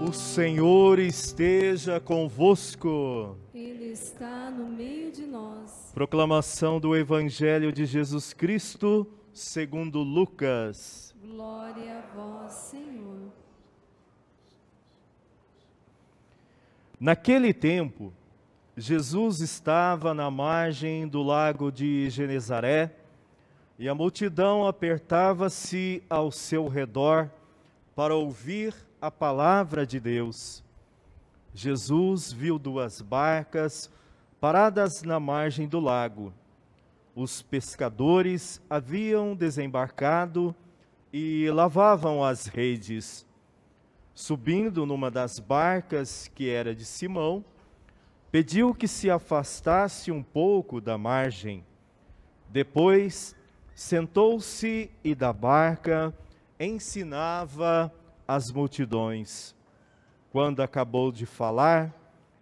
O Senhor esteja convosco. Ele está no meio de nós. Proclamação do Evangelho de Jesus Cristo, segundo Lucas. Glória a vós, Senhor. Naquele tempo, Jesus estava na margem do lago de Genezaré e a multidão apertava-se ao seu redor para ouvir a palavra de Deus. Jesus viu duas barcas paradas na margem do lago. Os pescadores haviam desembarcado e lavavam as redes. Subindo numa das barcas, que era de Simão, pediu que se afastasse um pouco da margem. Depois, sentou-se e da barca ensinava as multidões. Quando acabou de falar,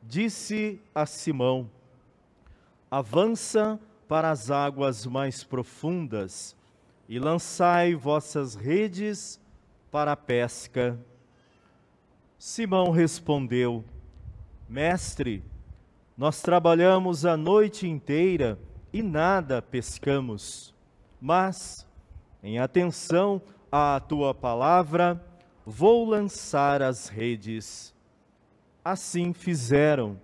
disse a Simão: avança para as águas mais profundas e lançai vossas redes para a pesca. Simão respondeu: Mestre, nós trabalhamos a noite inteira e nada pescamos, mas, em atenção à tua palavra, vou lançar as redes. Assim fizeram,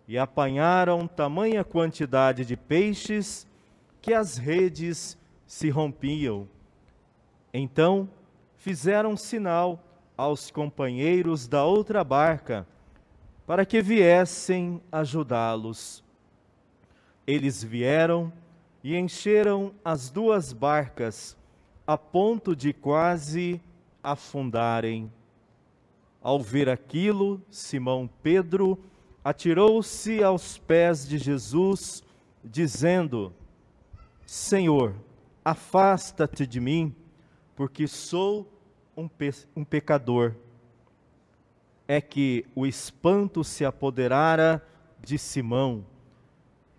e apanharam tamanha quantidade de peixes que as redes se rompiam. Então fizeram sinal aos companheiros da outra barca, para que viessem ajudá-los. Eles vieram e encheram as duas barcas, a ponto de quase afundarem. Ao ver aquilo, Simão Pedro atirou-se aos pés de Jesus, dizendo: Senhor, afasta-te de mim, porque sou um pecador. É que o espanto se apoderara de Simão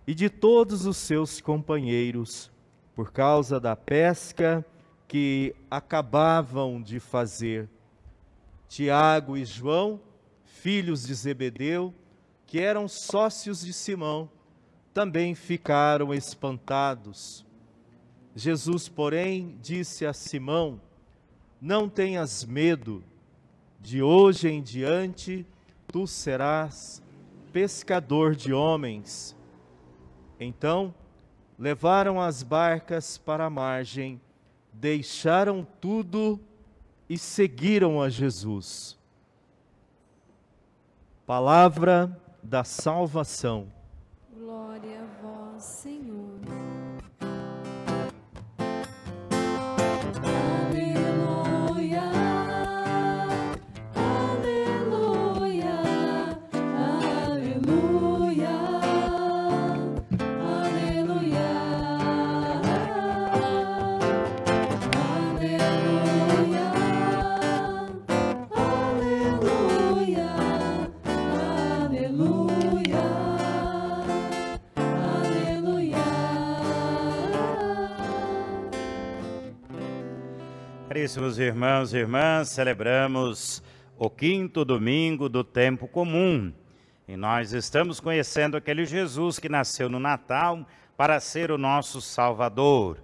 e de todos os seus companheiros, por causa da pesca que acabavam de fazer. Tiago e João, filhos de Zebedeu, que eram sócios de Simão, também ficaram espantados. Jesus, porém, disse a Simão: não tenhas medo, de hoje em diante tu serás pescador de homens. Então, levaram as barcas para a margem, deixaram tudo e seguiram a Jesus. Palavra da salvação. Glória a vós, Senhor. Aleluia, aleluia, aleluia, aleluia, aleluia, aleluia, aleluia, Caríssimos irmãos e irmãs, celebramos o 5º domingo do tempo comum. E nós estamos conhecendo aquele Jesus que nasceu no Natal para ser o nosso Salvador.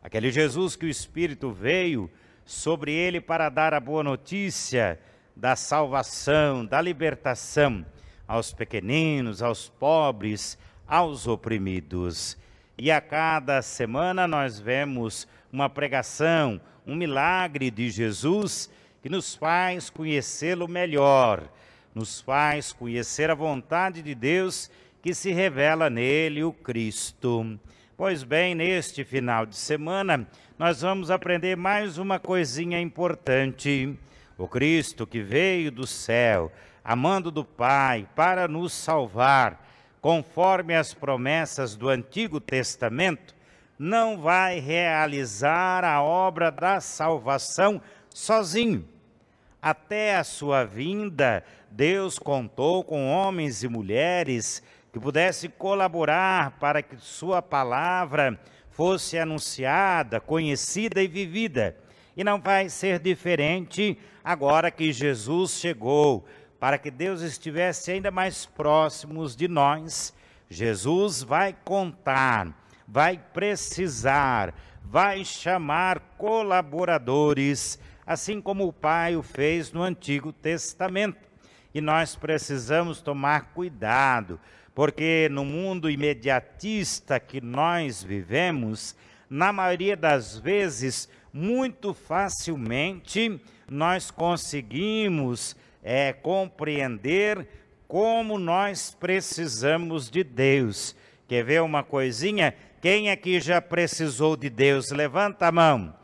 Aquele Jesus que o Espírito veio sobre ele para dar a boa notícia da salvação, da libertação aos pequeninos, aos pobres, aos oprimidos. E a cada semana nós vemos uma pregação, um milagre de Jesus que nos faz conhecê-lo melhor, nos faz conhecer a vontade de Deus que se revela nele, o Cristo. Pois bem, neste final de semana, nós vamos aprender mais uma coisinha importante. O Cristo que veio do céu, amando do Pai, para nos salvar, conforme as promessas do Antigo Testamento, não vai realizar a obra da salvação sozinho. Até a sua vinda, Deus contou com homens e mulheres que pudessem colaborar para que sua palavra fosse anunciada, conhecida e vivida. E não vai ser diferente agora que Jesus chegou, para que Deus estivesse ainda mais próximos de nós, Jesus vai contar, vai precisar, vai chamar colaboradores, assim como o Pai o fez no Antigo Testamento. E nós precisamos tomar cuidado, porque no mundo imediatista que nós vivemos, na maioria das vezes, muito facilmente, nós conseguimos compreender como nós precisamos de Deus. Quer ver uma coisinha? Quem aqui já precisou de Deus? Levanta a mão.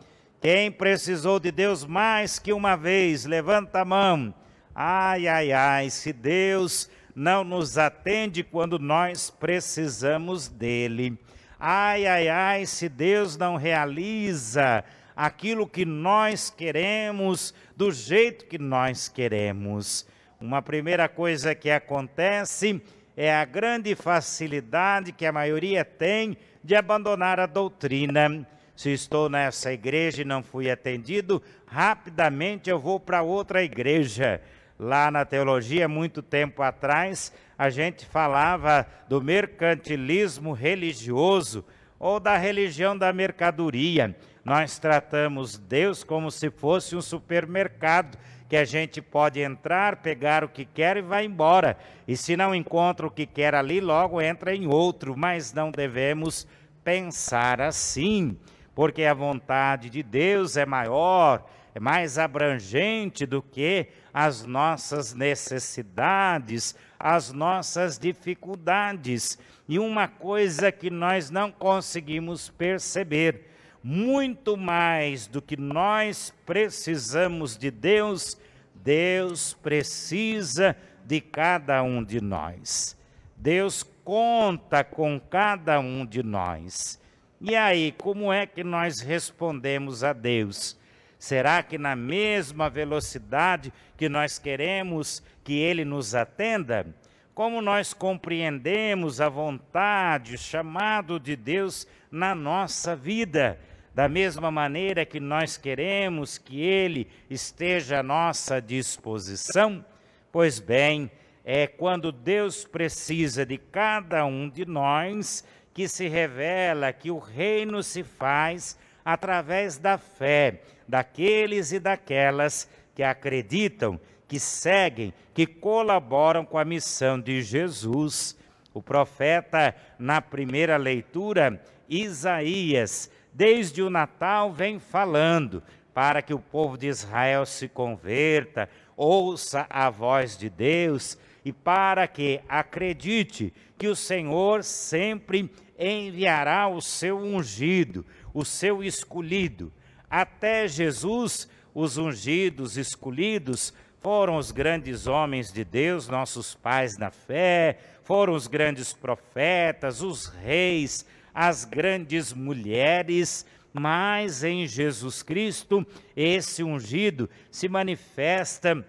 Quem precisou de Deus mais que uma vez? Levanta a mão. Ai, ai, ai, se Deus não nos atende quando nós precisamos dele. Ai, ai, ai, se Deus não realiza aquilo que nós queremos, do jeito que nós queremos. Uma primeira coisa que acontece é a grande facilidade que a maioria tem de abandonar a doutrina. Se estou nessa igreja e não fui atendido, rapidamente eu vou para outra igreja. Lá na teologia, muito tempo atrás, a gente falava do mercantilismo religioso ou da religião da mercadoria. Nós tratamos Deus como se fosse um supermercado, que a gente pode entrar, pegar o que quer e vai embora. E se não encontra o que quer ali, logo entra em outro. Mas não devemos pensar assim, porque a vontade de Deus é maior, é mais abrangente do que as nossas necessidades, as nossas dificuldades. E uma coisa que nós não conseguimos perceber, muito mais do que nós precisamos de Deus, Deus precisa de cada um de nós. Deus conta com cada um de nós. E aí, como é que nós respondemos a Deus? Será que na mesma velocidade que nós queremos que Ele nos atenda? Como nós compreendemos a vontade, o chamado de Deus na nossa vida? Da mesma maneira que nós queremos que Ele esteja à nossa disposição? Pois bem, é quando Deus precisa de cada um de nós que se revela que o reino se faz através da fé daqueles e daquelas que acreditam, que seguem, que colaboram com a missão de Jesus. O profeta, na primeira leitura, Isaías, desde o Natal vem falando para que o povo de Israel se converta, ouça a voz de Deus e para que acredite que o Senhor sempre enviará o seu ungido, o seu escolhido. Até Jesus, os ungidos, escolhidos, foram os grandes homens de Deus, nossos pais na fé, foram os grandes profetas, os reis, as grandes mulheres, mas em Jesus Cristo, esse ungido se manifesta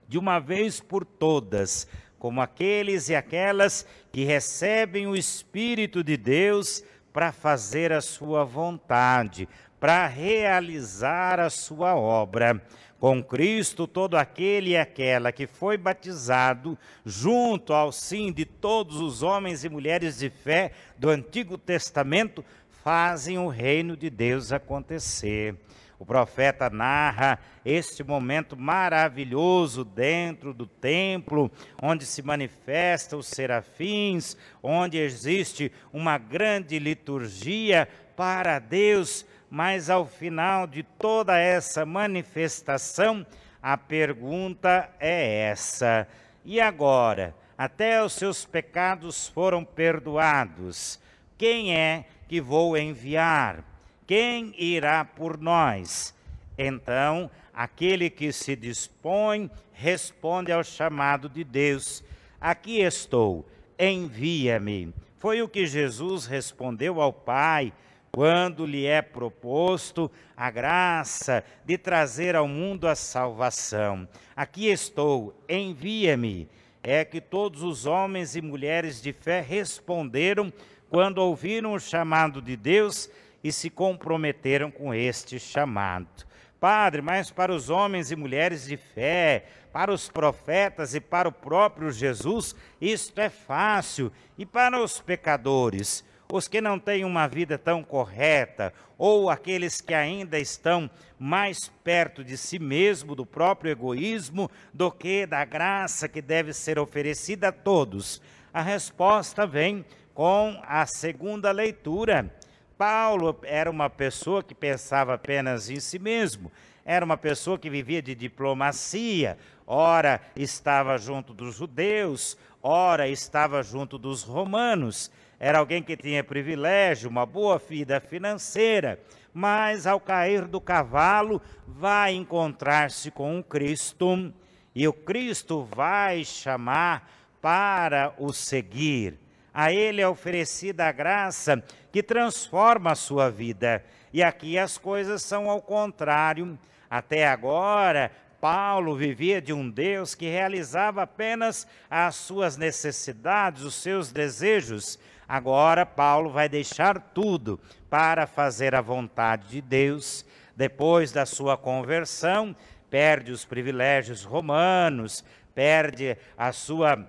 de uma vez por todas, como aqueles e aquelas que recebem o Espírito de Deus para fazer a sua vontade, para realizar a sua obra. Com Cristo, todo aquele e aquela que foi batizado, junto ao sim de todos os homens e mulheres de fé do Antigo Testamento, fazem o reino de Deus acontecer. O profeta narra este momento maravilhoso dentro do templo, onde se manifestam os serafins, onde existe uma grande liturgia para Deus, mas ao final de toda essa manifestação, a pergunta é essa: e agora? Até os seus pecados foram perdoados. Quem é que vou enviar? Quem irá por nós? Então, aquele que se dispõe responde ao chamado de Deus: aqui estou, envia-me. Foi o que Jesus respondeu ao Pai quando lhe é proposto a graça de trazer ao mundo a salvação. Aqui estou, envia-me. É que todos os homens e mulheres de fé responderam quando ouviram o chamado de Deus e se comprometeram com este chamado. Padre, mas para os homens e mulheres de fé, para os profetas e para o próprio Jesus, isto é fácil. E para os pecadores, os que não têm uma vida tão correta, ou aqueles que ainda estão mais perto de si mesmo, do próprio egoísmo, do que da graça que deve ser oferecida a todos? A resposta vem com a segunda leitura. Paulo era uma pessoa que pensava apenas em si mesmo, era uma pessoa que vivia de diplomacia, ora estava junto dos judeus, ora estava junto dos romanos, era alguém que tinha privilégio, uma boa vida financeira, mas ao cair do cavalo vai encontrar-se com o Cristo, e o Cristo vai chamar para o seguir. A ele é oferecida a graça que transforma a sua vida. E aqui as coisas são ao contrário. Até agora, Paulo vivia de um Deus que realizava apenas as suas necessidades, os seus desejos. Agora, Paulo vai deixar tudo para fazer a vontade de Deus. Depois da sua conversão, perde os privilégios romanos, perde a sua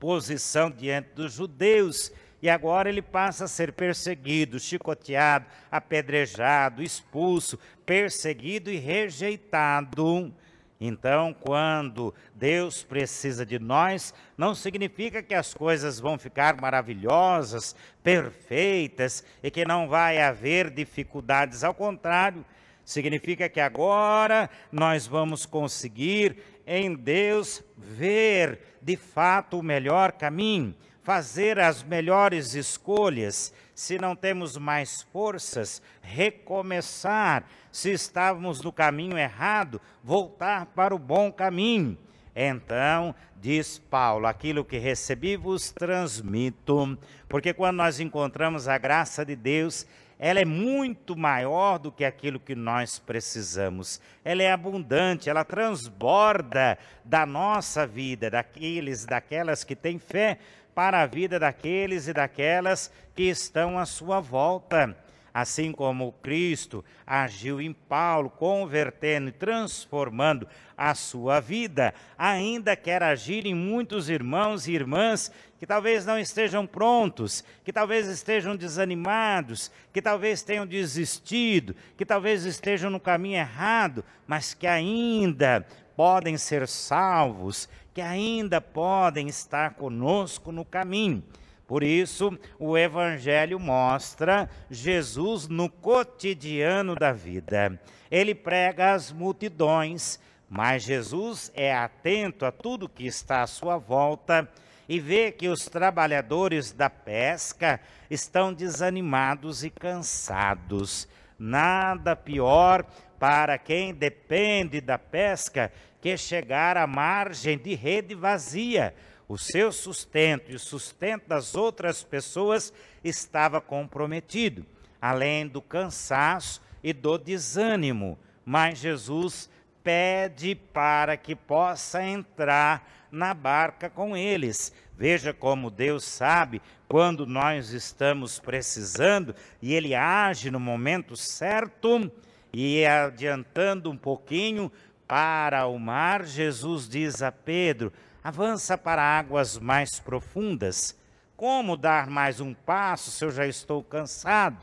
posição diante dos judeus, e agora ele passa a ser perseguido, chicoteado, apedrejado, expulso, perseguido e rejeitado. Então, quando Deus precisa de nós, não significa que as coisas vão ficar maravilhosas, perfeitas, e que não vai haver dificuldades. Ao contrário, significa que agora nós vamos conseguir em Deus ver de fato o melhor caminho, fazer as melhores escolhas. Se não temos mais forças, recomeçar. Se estávamos no caminho errado, voltar para o bom caminho. Então, diz Paulo, aquilo que recebi vos transmito, porque quando nós encontramos a graça de Deus, ela é muito maior do que aquilo que nós precisamos. Ela é abundante, ela transborda da nossa vida, daquelas que têm fé, para a vida daqueles e daquelas que estão à sua volta. Assim como Cristo agiu em Paulo, convertendo e transformando a sua vida, ainda quer agir em muitos irmãos e irmãs que talvez não estejam prontos, que talvez estejam desanimados, que talvez tenham desistido, que talvez estejam no caminho errado, mas que ainda podem ser salvos, que ainda podem estar conosco no caminho. Por isso, o Evangelho mostra Jesus no cotidiano da vida. Ele prega às multidões, mas Jesus é atento a tudo que está à sua volta e vê que os trabalhadores da pesca estão desanimados e cansados. Nada pior para quem depende da pesca que chegar à margem de rede vazia. O seu sustento e o sustento das outras pessoas estava comprometido, além do cansaço e do desânimo. Mas Jesus pede para que possa entrar na barca com eles. Veja como Deus sabe quando nós estamos precisando e Ele age no momento certo. E adiantando um pouquinho para o mar, Jesus diz a Pedro: avança para águas mais profundas. Como dar mais um passo se eu já estou cansado?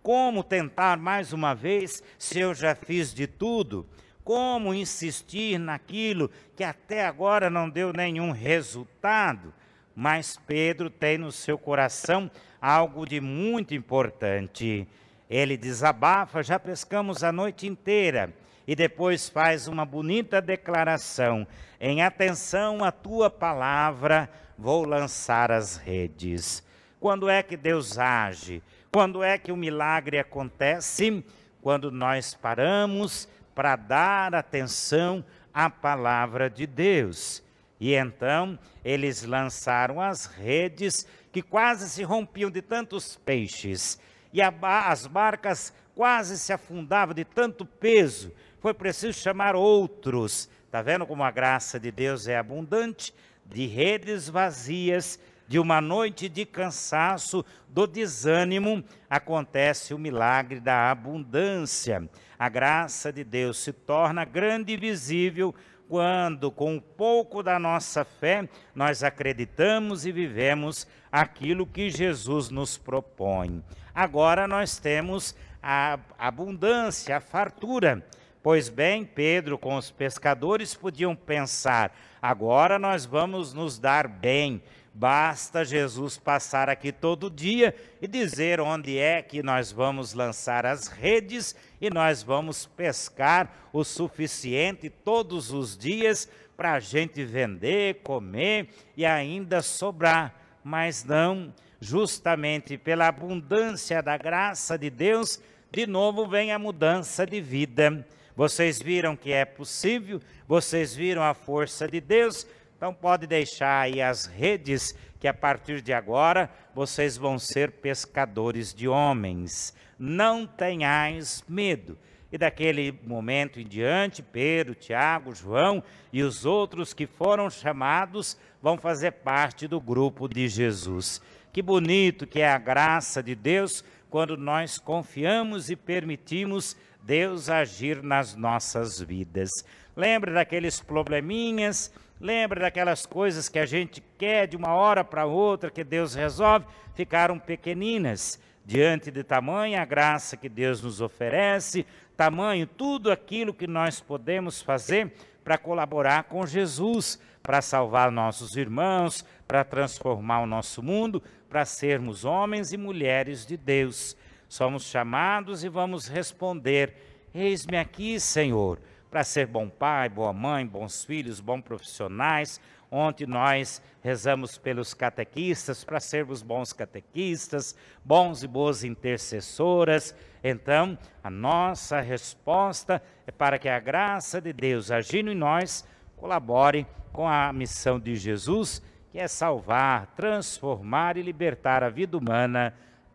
Como tentar mais uma vez se eu já fiz de tudo? Como insistir naquilo que até agora não deu nenhum resultado? Mas Pedro tem no seu coração algo de muito importante. Ele desabafa: já pescamos a noite inteira. E depois faz uma bonita declaração: em atenção à tua palavra, vou lançar as redes. Quando é que Deus age? Quando é que o milagre acontece? Quando nós paramos para dar atenção à palavra de Deus. E então eles lançaram as redes que quase se rompiam de tantos peixes. E as barcas quase se afundavam de tanto peso. Foi preciso chamar outros. Está vendo como a graça de Deus é abundante? De redes vazias, de uma noite de cansaço, do desânimo, acontece o milagre da abundância. A graça de Deus se torna grande e visível quando, com um pouco da nossa fé, nós acreditamos e vivemos aquilo que Jesus nos propõe. Agora nós temos a abundância, a fartura. Pois bem, Pedro com os pescadores podiam pensar, agora nós vamos nos dar bem, basta Jesus passar aqui todo dia e dizer onde é que nós vamos lançar as redes e nós vamos pescar o suficiente todos os dias para a gente vender, comer e ainda sobrar. Mas não, justamente pela abundância da graça de Deus, de novo vem a mudança de vida. Vocês viram que é possível, vocês viram a força de Deus, então pode deixar aí as redes, que a partir de agora vocês vão ser pescadores de homens. Não tenhais medo. E daquele momento em diante, Pedro, Tiago, João e os outros que foram chamados vão fazer parte do grupo de Jesus. Que bonito que é a graça de Deus quando nós confiamos e permitimos Deus agir nas nossas vidas. Lembra daqueles probleminhas, lembra daquelas coisas que a gente quer de uma hora para outra, que Deus resolve, ficaram pequeninas diante de tamanha graça que Deus nos oferece, tamanho tudo aquilo que nós podemos fazer para colaborar com Jesus, para salvar nossos irmãos, para transformar o nosso mundo, para sermos homens e mulheres de Deus. Somos chamados e vamos responder, eis-me aqui, Senhor, para ser bom pai, boa mãe, bons filhos, bons profissionais. Ontem nós rezamos pelos catequistas, para sermos bons catequistas, bons e boas intercessoras. Então, a nossa resposta é para que a graça de Deus, agindo em nós, colabore com a missão de Jesus, que é salvar, transformar e libertar a vida humana.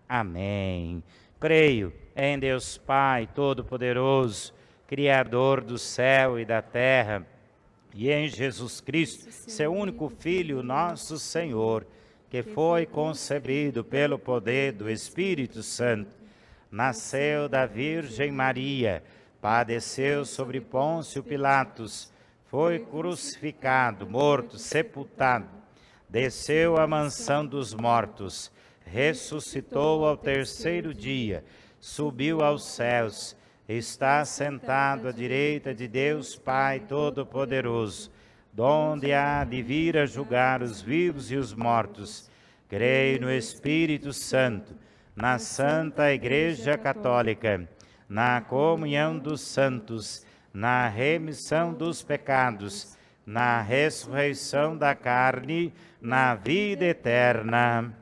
Amém. Creio em Deus Pai Todo-Poderoso, Criador do céu e da terra, e em Jesus Cristo, seu único Filho, nosso Senhor, que foi concebido pelo poder do Espírito Santo, nasceu da Virgem Maria, padeceu sobre Pôncio Pilatos, foi crucificado, morto, sepultado, desceu à mansão dos mortos, ressuscitou ao terceiro dia, subiu aos céus, está sentado à direita de Deus Pai Todo-Poderoso, donde há de vir a julgar os vivos e os mortos. Creio no Espírito Santo, na Santa Igreja Católica, na comunhão dos santos, na remissão dos pecados, na ressurreição da carne, na vida eterna.